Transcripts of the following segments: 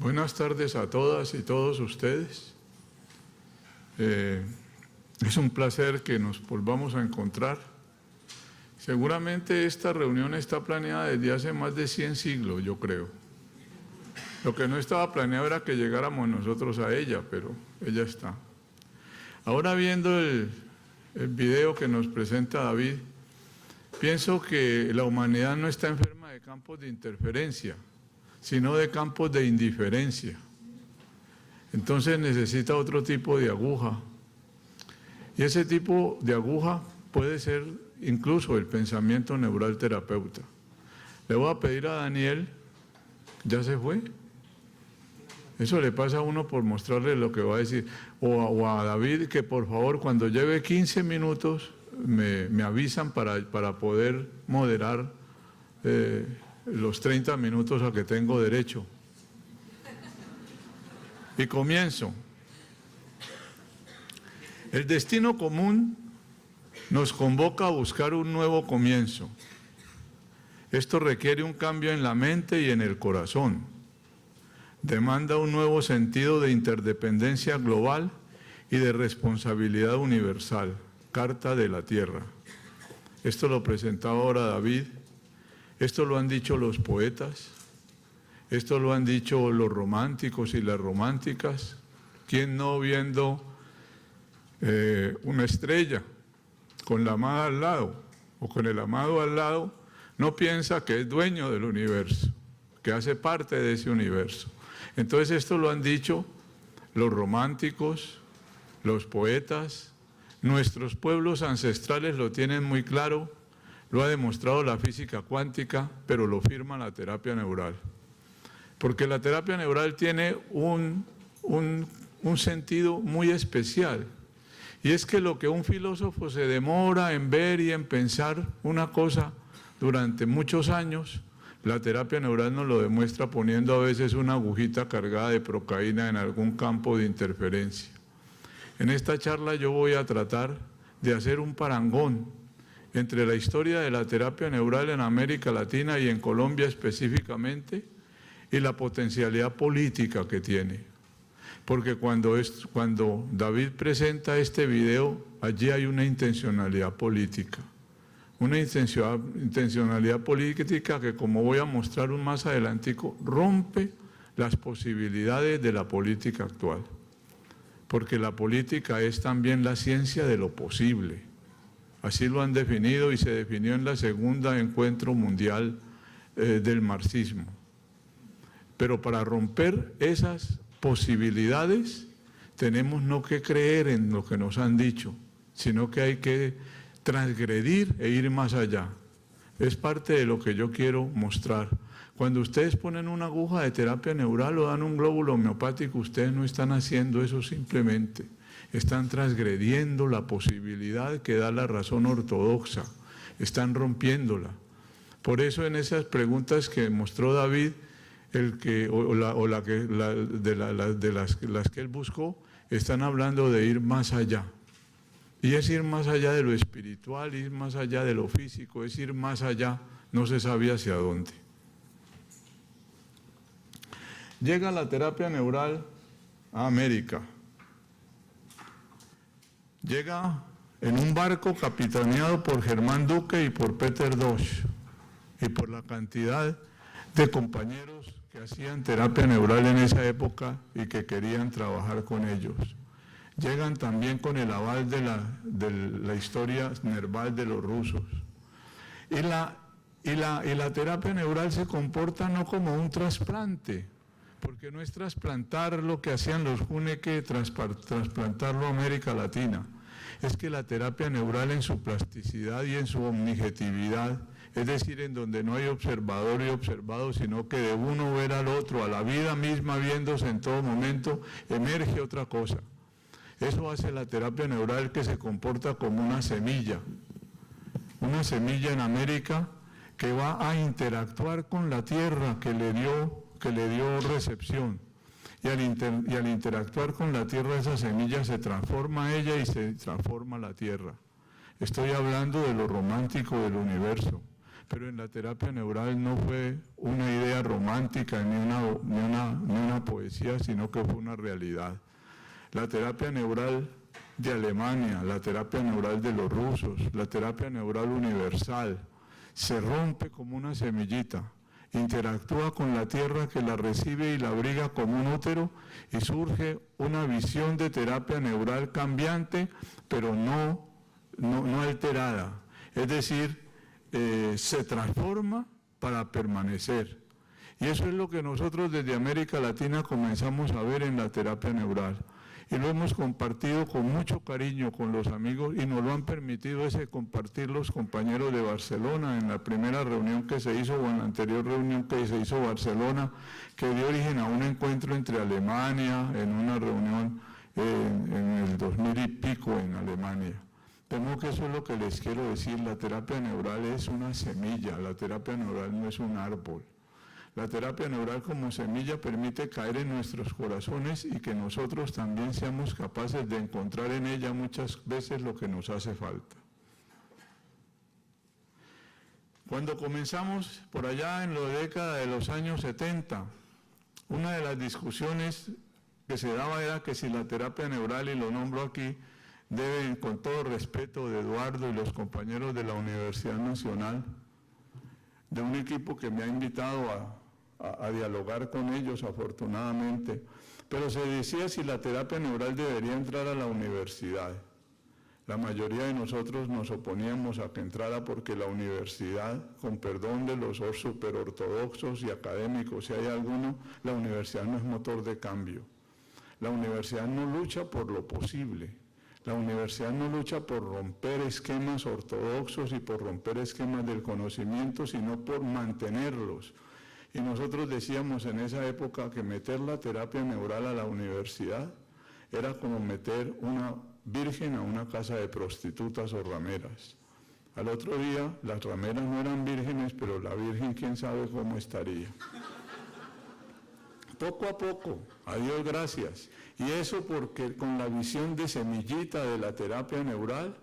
Buenas tardes a todas y todos ustedes. Es un placer que nos volvamos a encontrar. Seguramente esta reunión está planeada desde hace más de 100 siglos, yo creo. Lo que no estaba planeado era que llegáramos nosotros a ella, pero ella está. Ahora viendo el video que nos presenta David, pienso que la humanidad no está enferma de campos de interferencia, sino de campos de indiferencia. Entonces necesita otro tipo de aguja. Y ese tipo de aguja puede ser incluso el pensamiento neural terapeuta. Le voy a pedir a Daniel, ¿ya se fue? Eso le pasa a uno por mostrarle lo que va a decir. O a David, que por favor cuando lleve 15 minutos me avisan para poder moderar los 30 minutos a que tengo derecho. Y comienzo. El destino común nos convoca a buscar un nuevo comienzo. Esto requiere un cambio en la mente y en el corazón. Demanda un nuevo sentido de interdependencia global y de responsabilidad universal. Carta de la Tierra. Esto lo presentaba ahora David. Esto lo han dicho los poetas. Esto lo han dicho los románticos y las románticas. ¿Quién no viendo una estrella con la amada al lado o con el amado al lado, no piensa que es dueño del universo, que hace parte de ese universo? Entonces esto lo han dicho los románticos, los poetas, nuestros pueblos ancestrales lo tienen muy claro, lo ha demostrado la física cuántica, pero lo firma la terapia neural. Porque la terapia neural tiene un sentido muy especial. Y es que lo que un filósofo se demora en ver y en pensar una cosa durante muchos años, la terapia neural nos lo demuestra poniendo a veces una agujita cargada de procaína en algún campo de interferencia. En esta charla yo voy a tratar de hacer un parangón entre la historia de la terapia neural en América Latina y en Colombia específicamente y la potencialidad política que tiene. Porque cuando David presenta este video, allí hay una intencionalidad política. Una intencionalidad política que, como voy a mostrar más adelantico, rompe las posibilidades de la política actual. Porque la política es también la ciencia de lo posible. Así lo han definido y se definió en la segunda encuentro mundial del marxismo. Pero para romper esas posibilidades tenemos no que creer en lo que nos han dicho, sino que hay que transgredir e ir más allá. Es parte de lo que yo quiero mostrar. Cuando ustedes ponen una aguja de terapia neural o dan un glóbulo homeopático, ustedes no están haciendo eso simplemente. Están transgrediendo la posibilidad que da la razón ortodoxa. Están rompiéndola. Por eso en esas preguntas que mostró David, las que él buscó, están hablando de ir más allá. Y es ir más allá de lo espiritual, ir más allá de lo físico, es ir más allá, no se sabía hacia dónde. Llega la terapia neural a América. Llega en un barco capitaneado por Germán Duque y por Peter Dosch, y por la cantidad de compañeros que hacían terapia neural en esa época y que querían trabajar con ellos. Llegan también con el aval de la historia nerval de los rusos. Y la terapia neural se comporta no como un trasplante, porque no es trasplantar lo que hacían los Hunneke, trasplantarlo a América Latina. Es que la terapia neural en su plasticidad y en su omnijetividad, es decir, en donde no hay observador y observado, sino que de uno ver al otro, a la vida misma viéndose en todo momento, emerge otra cosa. Eso hace la terapia neural, que se comporta como una semilla en América que va a interactuar con la tierra que le dio recepción. Y al interactuar con la tierra, esa semilla se transforma ella y se transforma la tierra. Estoy hablando de lo romántico del universo. pero en la terapia neural no fue una idea romántica ni una poesía, sino que fue una realidad. La terapia neural de Alemania, la terapia neural de los rusos, la terapia neural universal, se rompe como una semillita, interactúa con la tierra que la recibe y la abriga como un útero y surge una visión de terapia neural cambiante, pero no alterada. Es decir, se transforma para permanecer. Y eso es lo que nosotros desde América Latina comenzamos a ver en la terapia neural. Y lo hemos compartido con mucho cariño con los amigos y nos lo han permitido compartir los compañeros de Barcelona en la primera reunión que se hizo o en la anterior reunión que se hizo en Barcelona, que dio origen a un encuentro entre Alemania en una reunión en el 2000 y pico en Alemania. Temo que eso es lo que les quiero decir, la terapia neural es una semilla, la terapia neural no es un árbol. La terapia neural como semilla permite caer en nuestros corazones y que nosotros también seamos capaces de encontrar en ella muchas veces lo que nos hace falta. Cuando comenzamos por allá en la década de los años 70, una de las discusiones que se daba era que si la terapia neural, y lo nombro aquí, deben, con todo respeto de Eduardo y los compañeros de la Universidad Nacional, de un equipo que me ha invitado a dialogar con ellos, afortunadamente, pero se decía si la terapia neural debería entrar a la universidad. La mayoría de nosotros nos oponíamos a que entrara porque la universidad, con perdón de los superortodoxos y académicos, si hay alguno, la universidad no es motor de cambio. La universidad no lucha por lo posible. La universidad no lucha por romper esquemas ortodoxos y por romper esquemas del conocimiento, sino por mantenerlos. Y nosotros decíamos en esa época que meter la terapia neural a la universidad era como meter una virgen a una casa de prostitutas o rameras. Al otro día, las rameras no eran vírgenes, pero la virgen quién sabe cómo estaría. Poco a poco, a Dios gracias. Y eso porque con la visión de semillita de la terapia neural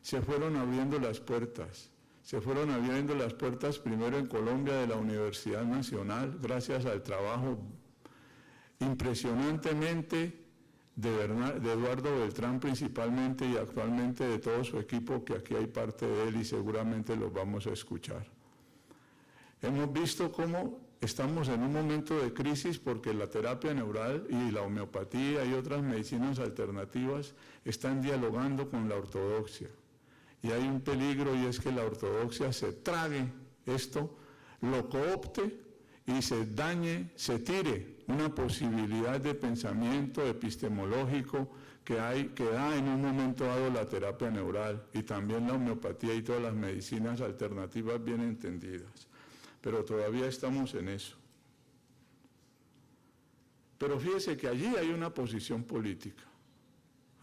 se fueron abriendo las puertas. Se fueron abriendo las puertas primero en Colombia de la Universidad Nacional, gracias al trabajo impresionantemente de Eduardo Beltrán principalmente y actualmente de todo su equipo, que aquí hay parte de él y seguramente los vamos a escuchar. Hemos visto cómo estamos en un momento de crisis porque la terapia neural y la homeopatía y otras medicinas alternativas están dialogando con la ortodoxia. Y hay un peligro y es que la ortodoxia se trague esto, lo coopte y se dañe, se tire una posibilidad de pensamiento epistemológico que da en un momento dado la terapia neural y también la homeopatía y todas las medicinas alternativas bien entendidas. Pero todavía estamos en eso. Pero fíjese que allí hay una posición política.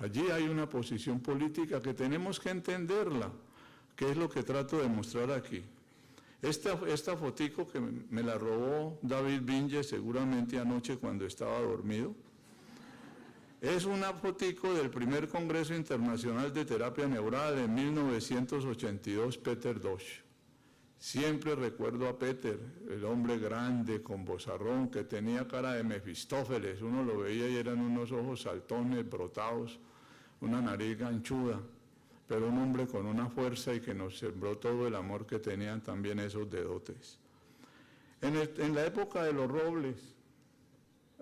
Allí hay una posición política que tenemos que entenderla, que es lo que trato de mostrar aquí. Esta fotico que me la robó David Vinge seguramente anoche cuando estaba dormido, es una fotico del primer Congreso Internacional de Terapia Neural en 1982, Peter Dosch. Siempre recuerdo a Peter, el hombre grande, con vozarrón, que tenía cara de Mefistófeles. Uno lo veía y eran unos ojos saltones, brotados, una nariz ganchuda, pero un hombre con una fuerza y que nos sembró todo el amor que tenían también esos dedotes. En la época de los Robles,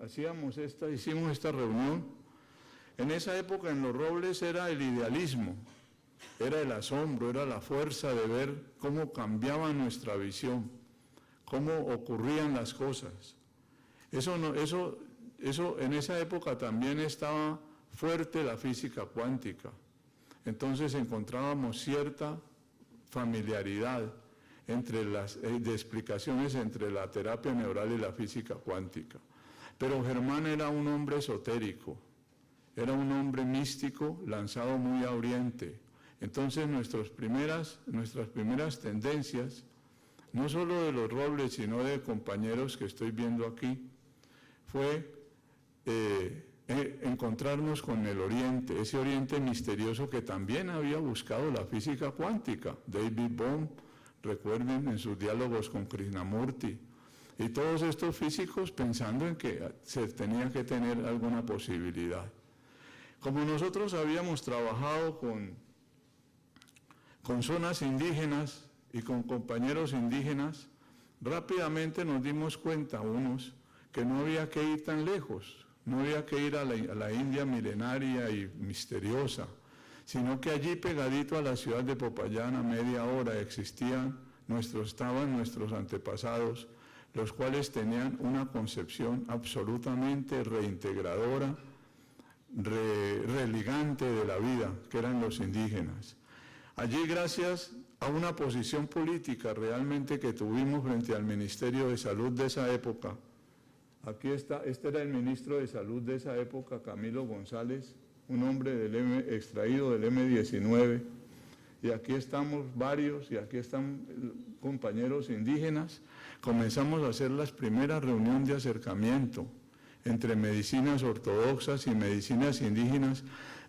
hicimos esta reunión. En esa época en los Robles era el idealismo. Era el asombro, era la fuerza de ver cómo cambiaba nuestra visión, cómo ocurrían las cosas. En esa época también estaba fuerte la física cuántica. Entonces encontrábamos cierta familiaridad de explicaciones entre la terapia neural y la física cuántica. Pero Germán era un hombre esotérico, era un hombre místico lanzado muy a oriente. Entonces nuestras primeras tendencias, no solo de los Robles, sino de compañeros que estoy viendo aquí, fue encontrarnos con el Oriente, ese Oriente misterioso que también había buscado la física cuántica. David Bohm, recuerden en sus diálogos con Krishnamurti, y todos estos físicos pensando en que se tenía que tener alguna posibilidad. Como nosotros habíamos trabajado con zonas indígenas y con compañeros indígenas, rápidamente nos dimos cuenta unos que no había que ir tan lejos, no había que ir a la India milenaria y misteriosa, sino que allí pegadito a la ciudad de Popayán, a media hora, estaban nuestros antepasados, los cuales tenían una concepción absolutamente reintegradora, religante de la vida, que eran los indígenas. Allí, gracias a una posición política realmente que tuvimos frente al Ministerio de Salud de esa época, aquí está, este era el ministro de Salud de esa época, Camilo González, un hombre extraído del M-19, y aquí estamos varios, y aquí están compañeros indígenas. Comenzamos a hacer las primeras reuniones de acercamiento entre medicinas ortodoxas y medicinas indígenas,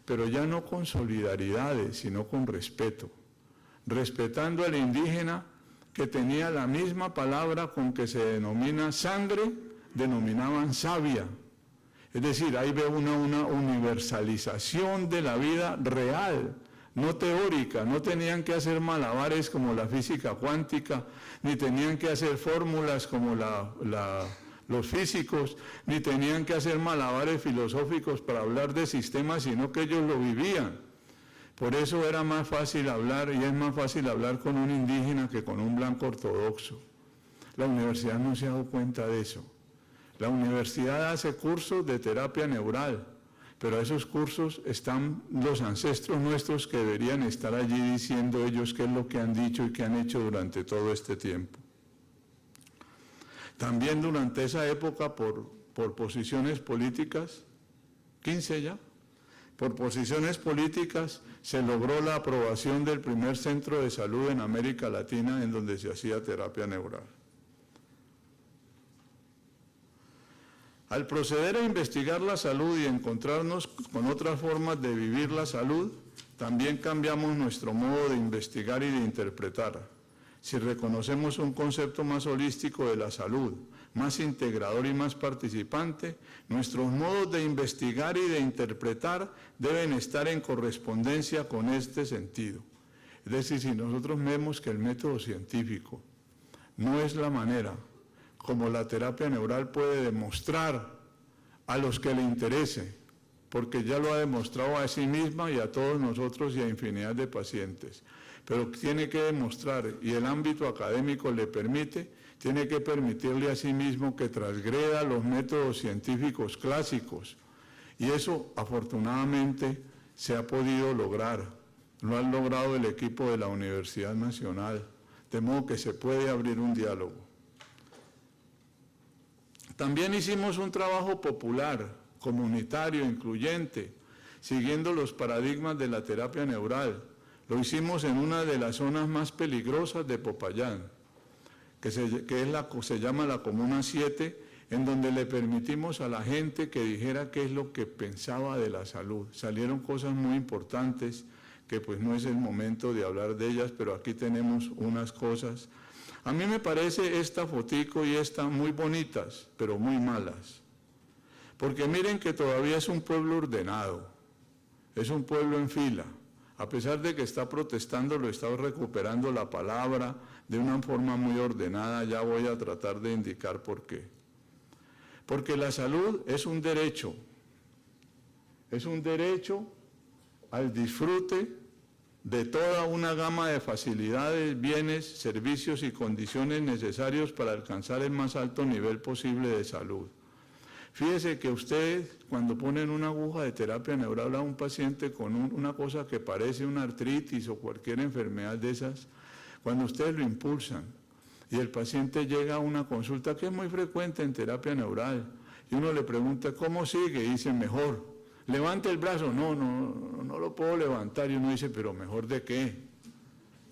pero ya no con solidaridades, sino con respeto, respetando al indígena que tenía la misma palabra con que se denomina sangre, denominaban savia. Es decir, ahí veo una universalización de la vida real, no teórica. No tenían que hacer malabares como la física cuántica, ni tenían que hacer fórmulas como los físicos, ni tenían que hacer malabares filosóficos para hablar de sistemas, sino que ellos lo vivían. Por eso era más fácil hablar, y es más fácil hablar con un indígena que con un blanco ortodoxo. La universidad no se ha dado cuenta de eso. La universidad hace cursos de terapia neural, pero a esos cursos están los ancestros nuestros que deberían estar allí diciendo ellos qué es lo que han dicho y qué han hecho durante todo este tiempo. También durante esa época, por posiciones políticas, 15 ya, por posiciones políticas se logró la aprobación del primer centro de salud en América Latina en donde se hacía terapia neural. Al proceder a investigar la salud y encontrarnos con otras formas de vivir la salud, también cambiamos nuestro modo de investigar y de interpretar. Si reconocemos un concepto más holístico de la salud, más integrador y más participante, nuestros modos de investigar y de interpretar deben estar en correspondencia con este sentido. Es decir, si nosotros vemos que el método científico no es la manera como la terapia neural puede demostrar a los que le interese, porque ya lo ha demostrado a sí misma y a todos nosotros y a infinidad de pacientes, pero tiene que demostrar, y el ámbito académico le permite, tiene que permitirle a sí mismo que transgreda los métodos científicos clásicos, y eso afortunadamente se ha podido lograr, lo ha logrado el equipo de la Universidad Nacional, de modo que se puede abrir un diálogo. También hicimos un trabajo popular, comunitario, incluyente, siguiendo los paradigmas de la terapia neural. Lo hicimos en una de las zonas más peligrosas de Popayán, que se llama la Comuna 7, en donde le permitimos a la gente que dijera qué es lo que pensaba de la salud. Salieron cosas muy importantes, que pues no es el momento de hablar de ellas, pero aquí tenemos unas cosas. A mí me parece esta fotico y esta muy bonitas, pero muy malas. Porque miren que todavía es un pueblo ordenado, es un pueblo en fila. A pesar de que está protestando, lo está recuperando la palabra de una forma muy ordenada. Ya voy a tratar de indicar por qué. Porque la salud es un derecho al disfrute de toda una gama de facilidades, bienes, servicios y condiciones necesarios para alcanzar el más alto nivel posible de salud. Fíjese que ustedes, cuando ponen una aguja de terapia neural a un paciente con una cosa que parece una artritis o cualquier enfermedad de esas, cuando ustedes lo impulsan y el paciente llega a una consulta que es muy frecuente en terapia neural, y uno le pregunta, ¿cómo sigue? Y dice, mejor. Levante el brazo, no lo puedo levantar, y uno dice, pero ¿mejor de qué?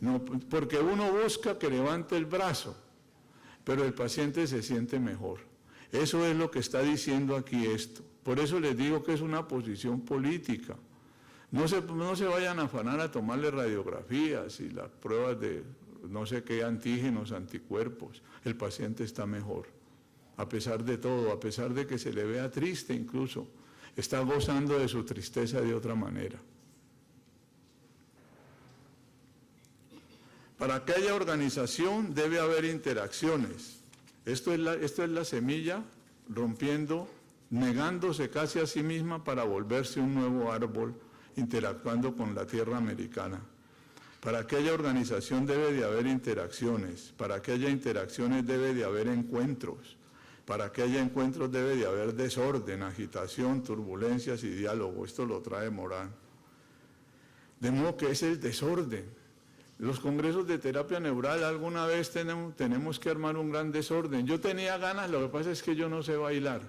No, porque uno busca que levante el brazo, pero el paciente se siente mejor. Eso es lo que está diciendo aquí esto. Por eso les digo que es una posición política. No se vayan a afanar a tomarle radiografías y las pruebas de no sé qué antígenos, anticuerpos, el paciente está mejor. A pesar de todo, a pesar de que se le vea triste incluso, está gozando de su tristeza de otra manera. Para que haya organización debe haber interacciones. Esto es la semilla rompiendo, negándose casi a sí misma para volverse un nuevo árbol, interactuando con la tierra americana. Para que haya organización debe de haber interacciones. Para que haya interacciones debe de haber encuentros. Para que haya encuentros debe de haber desorden, agitación, turbulencias y diálogo. Esto lo trae Morán. De modo que es el desorden. Los congresos de terapia neural alguna vez tenemos que armar un gran desorden. Yo tenía ganas, lo que pasa es que yo no sé bailar.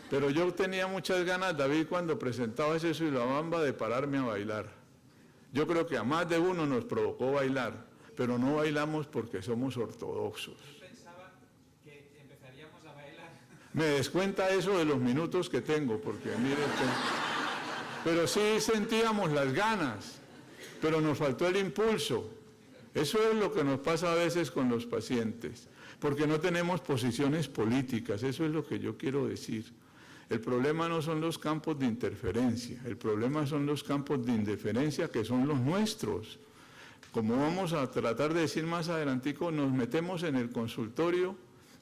Pero yo tenía muchas ganas, David, cuando presentaba ese Soy la Bamba, de pararme a bailar. Yo creo que a más de uno nos provocó bailar, pero no bailamos porque somos ortodoxos. Me descuenta eso de los minutos que tengo, porque mire, pero sí sentíamos las ganas, pero nos faltó el impulso. Eso es lo que nos pasa a veces con los pacientes, porque no tenemos posiciones políticas, eso es lo que yo quiero decir. El problema no son los campos de interferencia, el problema son los campos de indiferencia que son los nuestros. Como vamos a tratar de decir más adelantico, nos metemos en el consultorio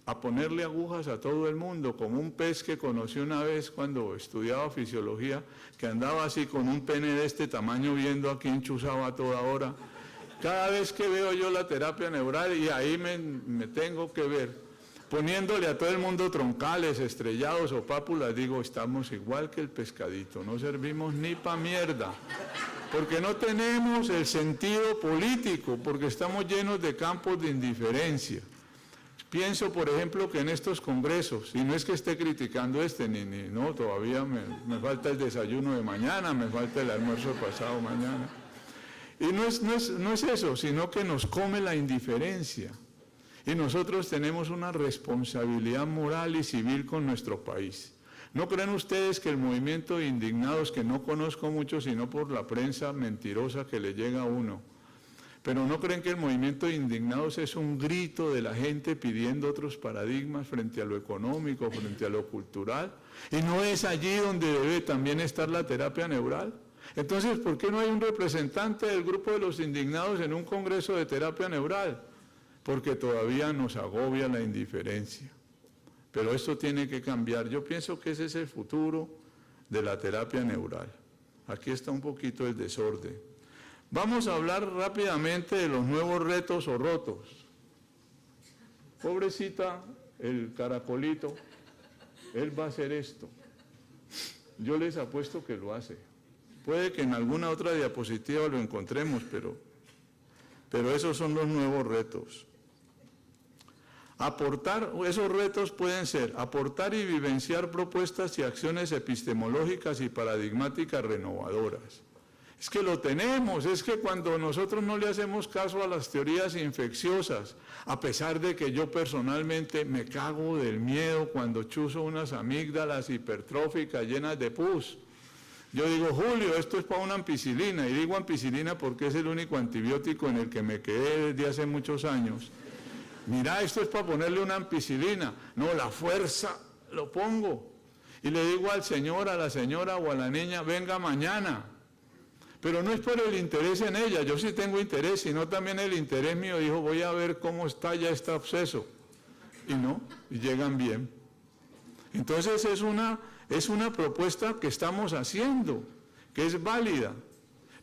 a ponerle agujas a todo el mundo, como un pez que conocí una vez cuando estudiaba fisiología, que andaba así con un pene de este tamaño viendo a quién chuzaba a toda hora. Cada vez que veo yo la terapia neural, y ahí me tengo que ver, poniéndole a todo el mundo troncales, estrellados o pápulas, digo, estamos igual que el pescadito, no servimos ni pa' mierda, porque no tenemos el sentido político, porque estamos llenos de campos de indiferencia. Pienso, por ejemplo, que en estos congresos, y no es que esté criticando no, todavía me falta el desayuno de mañana, me falta el almuerzo de pasado mañana. Y no es eso, sino que nos come la indiferencia. Y nosotros tenemos una responsabilidad moral y civil con nuestro país. ¿No creen ustedes que el movimiento de indignados, que no conozco mucho sino por la prensa mentirosa que le llega a uno, pero no creen que el movimiento de indignados es un grito de la gente pidiendo otros paradigmas frente a lo económico, frente a lo cultural? ¿Y no es allí donde debe también estar la terapia neural? Entonces, ¿por qué no hay un representante del grupo de los indignados en un congreso de terapia neural? Porque todavía nos agobia la indiferencia. Pero esto tiene que cambiar. Yo pienso que ese es el futuro de la terapia neural. Aquí está un poquito el desorden. Vamos a hablar rápidamente de los nuevos retos o rotos. Pobrecita, el caracolito, él va a hacer esto. Yo les apuesto que lo hace. Puede que en alguna otra diapositiva lo encontremos, pero esos son los nuevos retos. Aportar, esos retos pueden ser aportar y vivenciar propuestas y acciones epistemológicas y paradigmáticas renovadoras. Es que lo tenemos, es que cuando nosotros no le hacemos caso a las teorías infecciosas, a pesar de que yo personalmente me cago del miedo cuando chuzo unas amígdalas hipertróficas llenas de pus. Yo digo, Julio, esto es para una ampicilina, y digo ampicilina porque es el único antibiótico en el que me quedé desde hace muchos años. Mira, esto es para ponerle una ampicilina. No, la fuerza, lo pongo. Y le digo al señor, a la señora o a la niña, venga mañana. Pero no es por el interés en ella, yo sí tengo interés, sino también el interés mío. Dijo, voy a ver cómo está ya este absceso. Y no, y llegan bien. Entonces es una propuesta que estamos haciendo, que es válida.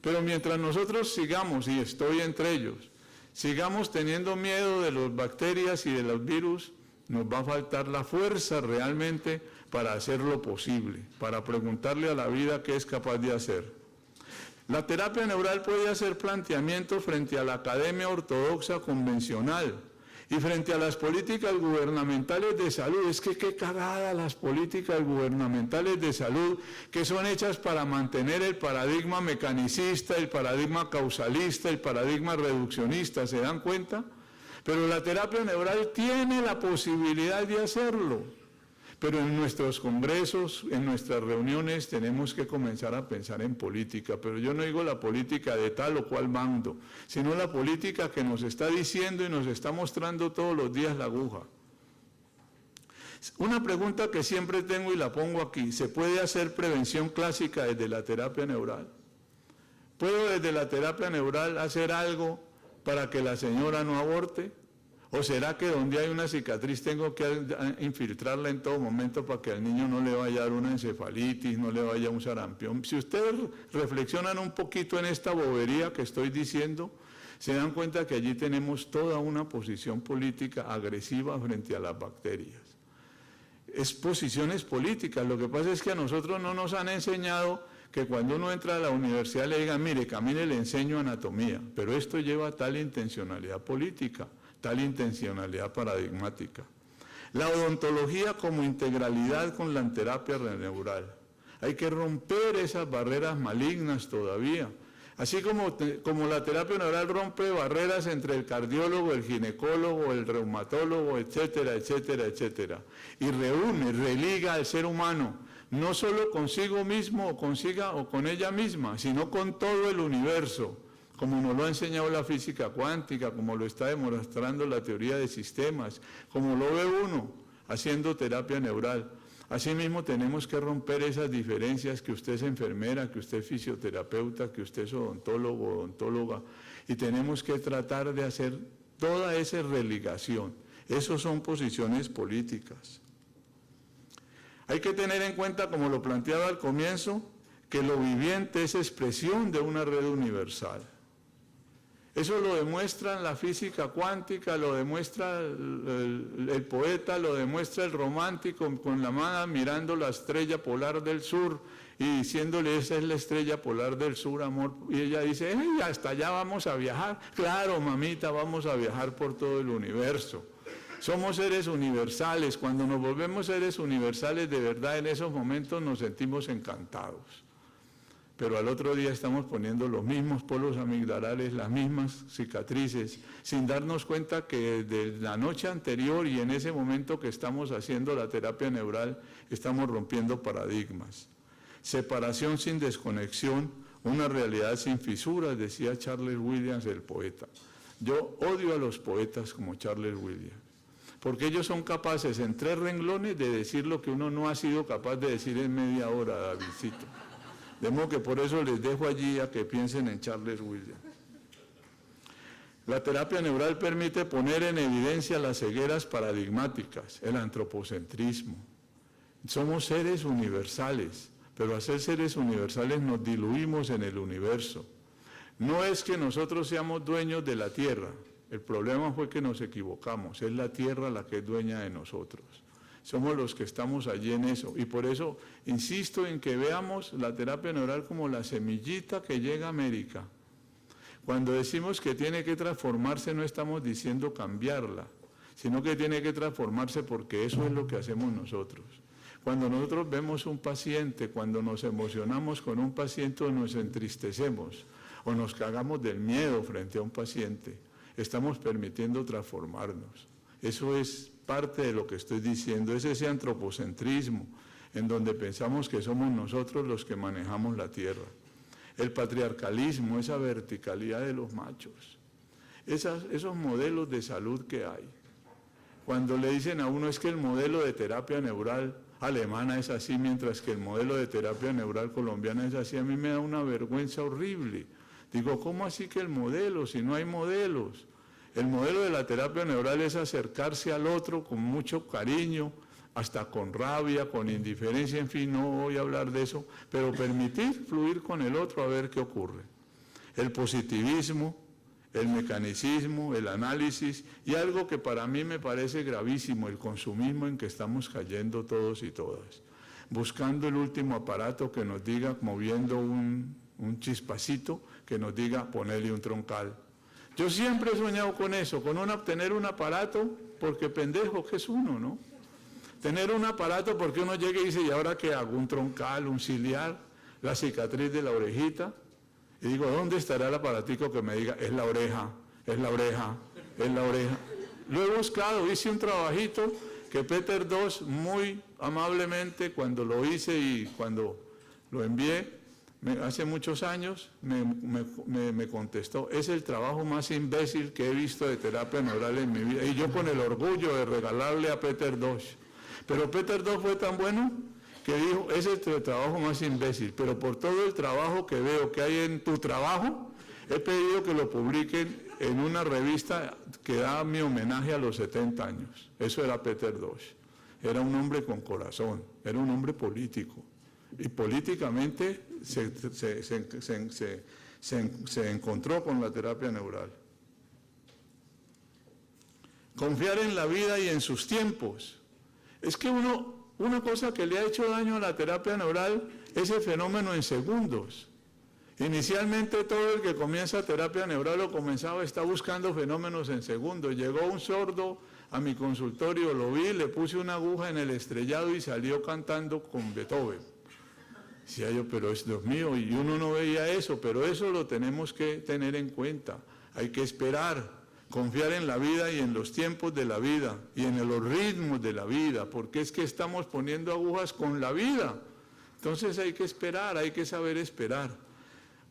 Pero mientras nosotros sigamos, y estoy entre ellos, sigamos teniendo miedo de las bacterias y de los virus, nos va a faltar la fuerza realmente para hacer lo posible, para preguntarle a la vida qué es capaz de hacer. La terapia neural puede hacer planteamientos frente a la academia ortodoxa convencional y frente a las políticas gubernamentales de salud. Es que qué cagada las políticas gubernamentales de salud que son hechas para mantener el paradigma mecanicista, el paradigma causalista, el paradigma reduccionista, ¿se dan cuenta? Pero la terapia neural tiene la posibilidad de hacerlo. Pero en nuestros congresos, en nuestras reuniones, tenemos que comenzar a pensar en política. Pero yo no digo la política de tal o cual bando, sino la política que nos está diciendo y nos está mostrando todos los días la aguja. Una pregunta que siempre tengo y la pongo aquí: ¿se puede hacer prevención clásica desde la terapia neural? ¿Puedo desde la terapia neural hacer algo para que la señora no aborte? ¿O será que donde hay una cicatriz tengo que infiltrarla en todo momento para que al niño no le vaya a dar una encefalitis, no le vaya a un sarampión? Si ustedes reflexionan un poquito en esta bobería que estoy diciendo, se dan cuenta que allí tenemos toda una posición política agresiva frente a las bacterias. Es posiciones políticas. Lo que pasa es que a nosotros no nos han enseñado que cuando uno entra a la universidad le digan: mire, camine, le enseño anatomía, pero esto lleva tal intencionalidad política, tal intencionalidad paradigmática. La odontología como integralidad con la terapia neural. Hay que romper esas barreras malignas todavía. Así como la terapia neural rompe barreras entre el cardiólogo, el ginecólogo, el reumatólogo, etcétera, etcétera, etcétera. Y reúne, religa al ser humano, no solo consigo mismo o con ella misma, sino con todo el universo, como nos lo ha enseñado la física cuántica, como lo está demostrando la teoría de sistemas, como lo ve uno haciendo terapia neural. Asimismo, tenemos que romper esas diferencias, que usted es enfermera, que usted es fisioterapeuta, que usted es odontólogo o odontóloga, y tenemos que tratar de hacer toda esa religación. Esas son posiciones políticas. Hay que tener en cuenta, como lo planteaba al comienzo, que lo viviente es expresión de una red universal. Eso lo demuestra la física cuántica, lo demuestra el poeta, lo demuestra el romántico con la amada mirando la estrella polar del sur y diciéndole: esa es la estrella polar del sur, amor. Y ella dice: hasta allá vamos a viajar. Claro, mamita, vamos a viajar por todo el universo. Somos seres universales. Cuando nos volvemos seres universales de verdad, en esos momentos nos sentimos encantados. Pero al otro día estamos poniendo los mismos polos amigdalales, las mismas cicatrices, sin darnos cuenta que desde la noche anterior y en ese momento que estamos haciendo la terapia neural, estamos rompiendo paradigmas. Separación sin desconexión, una realidad sin fisuras, decía Charles Williams, el poeta. Yo odio a los poetas como Charles Williams, porque ellos son capaces en 3 renglones de decir lo que uno no ha sido capaz de decir en media hora, Davidcito. De modo que por eso les dejo allí a que piensen en Charles Williams. La terapia neural permite poner en evidencia las cegueras paradigmáticas, el antropocentrismo. Somos seres universales, pero al ser seres universales nos diluimos en el universo. No es que nosotros seamos dueños de la tierra, el problema fue que nos equivocamos, es la tierra la que es dueña de nosotros. Somos los que estamos allí en eso, y por eso insisto en que veamos la terapia neural como la semillita que llega a América. Cuando decimos que tiene que transformarse, no estamos diciendo cambiarla, sino que tiene que transformarse porque eso es lo que hacemos nosotros. Cuando nosotros vemos un paciente, cuando nos emocionamos con un paciente o nos entristecemos, o nos cagamos del miedo frente a un paciente, estamos permitiendo transformarnos. Eso es parte de lo que estoy diciendo, es ese antropocentrismo en donde pensamos que somos nosotros los que manejamos la tierra. El patriarcalismo, esa verticalidad de los machos, esos modelos de salud que hay. Cuando le dicen a uno: es que el modelo de terapia neural alemana es así, mientras que el modelo de terapia neural colombiana es así, a mí me da una vergüenza horrible. Digo, ¿cómo así que el modelo, si no hay modelos? El modelo de la terapia neural es acercarse al otro con mucho cariño, hasta con rabia, con indiferencia, en fin, no voy a hablar de eso, pero permitir fluir con el otro a ver qué ocurre. El positivismo, el mecanicismo, el análisis, y algo que para mí me parece gravísimo, el consumismo en que estamos cayendo todos y todas. Buscando el último aparato que nos diga, moviendo un chispacito, que nos diga ponerle un troncal. Yo siempre he soñado con eso, con tener un aparato, porque pendejo que es uno, ¿no? Tener un aparato porque uno llega y dice: ¿y ahora qué hago? ¿Un troncal, un ciliar, la cicatriz de la orejita? Y digo, ¿dónde estará el aparatico que me diga: es la oreja, es la oreja, es la oreja? Lo he buscado, hice un trabajito que Peter II muy amablemente cuando lo hice y cuando lo envié, hace muchos años, me contestó, es el trabajo más imbécil que he visto de terapia neural en mi vida, y yo con el orgullo de regalarle a Peter II. Pero Peter II fue tan bueno que dijo, es el trabajo más imbécil, pero por todo el trabajo que veo que hay en tu trabajo, he pedido que lo publiquen en una revista que da mi homenaje a los 70 años. Eso era Peter II. Era un hombre con corazón, era un hombre político. Y políticamente se encontró con la terapia neural. Confiar en la vida y en sus tiempos. Es que una cosa que le ha hecho daño a la terapia neural es el fenómeno en segundos. Inicialmente todo el que comienza terapia neural o comenzaba está buscando fenómenos en segundos. Llegó un sordo a mi consultorio, lo vi, le puse una aguja en el estrellado y salió cantando con Beethoven. Decía yo, pero es Dios mío, y uno no veía eso, pero eso lo tenemos que tener en cuenta. Hay que esperar, confiar en la vida y en los tiempos de la vida y en los ritmos de la vida, porque es que estamos poniendo agujas con la vida. Entonces hay que esperar, hay que saber esperar.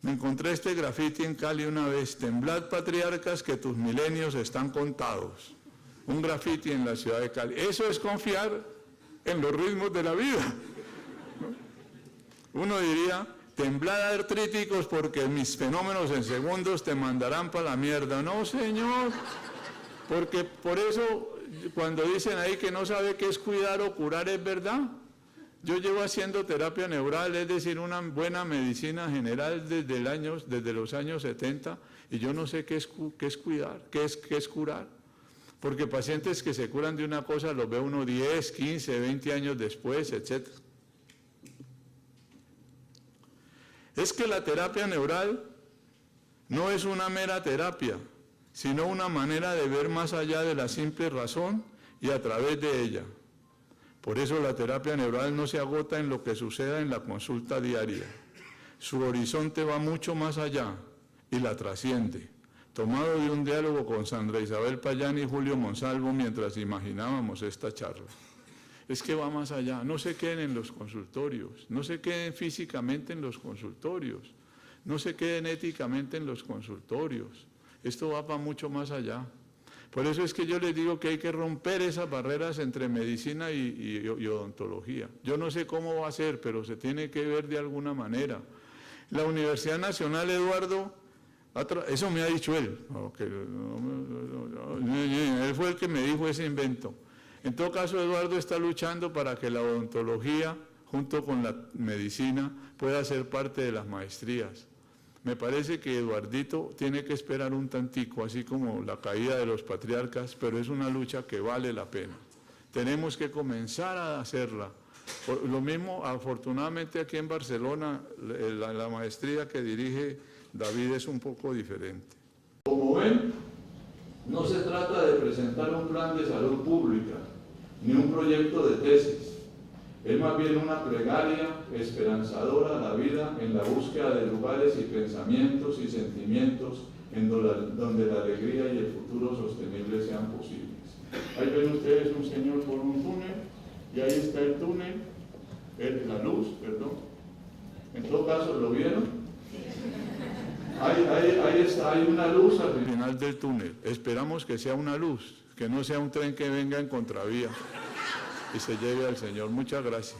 Me encontré este grafiti en Cali una vez, temblad patriarcas que tus milenios están contados. Un grafiti en la ciudad de Cali. Eso es confiar en los ritmos de la vida. Uno diría, temblad artríticos porque mis fenómenos en segundos te mandarán para la mierda. No, señor, porque por eso cuando dicen ahí que no sabe qué es cuidar o curar, es verdad. Yo llevo haciendo terapia neural, es decir, una buena medicina general desde los años 70, y yo no sé qué es cuidar, qué es curar. Porque pacientes que se curan de una cosa los ve uno 10, 15, 20 años después, etc. Es que la terapia neural no es una mera terapia, sino una manera de ver más allá de la simple razón y a través de ella. Por eso la terapia neural no se agota en lo que suceda en la consulta diaria. Su horizonte va mucho más allá y la trasciende. Tomado de un diálogo con Sandra Isabel Payán y Julio Monsalvo mientras imaginábamos esta charla. Es que va más allá, no se queden en los consultorios, no se queden físicamente en los consultorios, no se queden éticamente en los consultorios. Esto va para mucho más allá. Por eso es que yo les digo que hay que romper esas barreras entre medicina y odontología. Yo no sé cómo va a ser, pero se tiene que ver de alguna manera. La Universidad Nacional, Eduardo, eso me ha dicho él. Él fue el que me dijo ese invento. En todo caso, Eduardo está luchando para que la odontología, junto con la medicina, pueda ser parte de las maestrías. Me parece que Eduardito tiene que esperar un tantico, así como la caída de los patriarcas, pero es una lucha que vale la pena. Tenemos que comenzar a hacerla. Lo mismo, afortunadamente, aquí en Barcelona, la maestría que dirige David es un poco diferente. Como ven, no se trata de presentar un plan de salud pública, ni un proyecto de tesis. Es más bien una plegaria esperanzadora a la vida en la búsqueda de lugares y pensamientos y sentimientos en donde la alegría y el futuro sostenible sean posibles. Ahí ven ustedes un señor por un túnel, y ahí está el túnel, la luz, perdón. En todo caso, ¿lo vieron? Ahí está, hay una luz al final del túnel. Esperamos que sea una luz, que no sea un tren que venga en contravía y se lleve al Señor. Muchas gracias.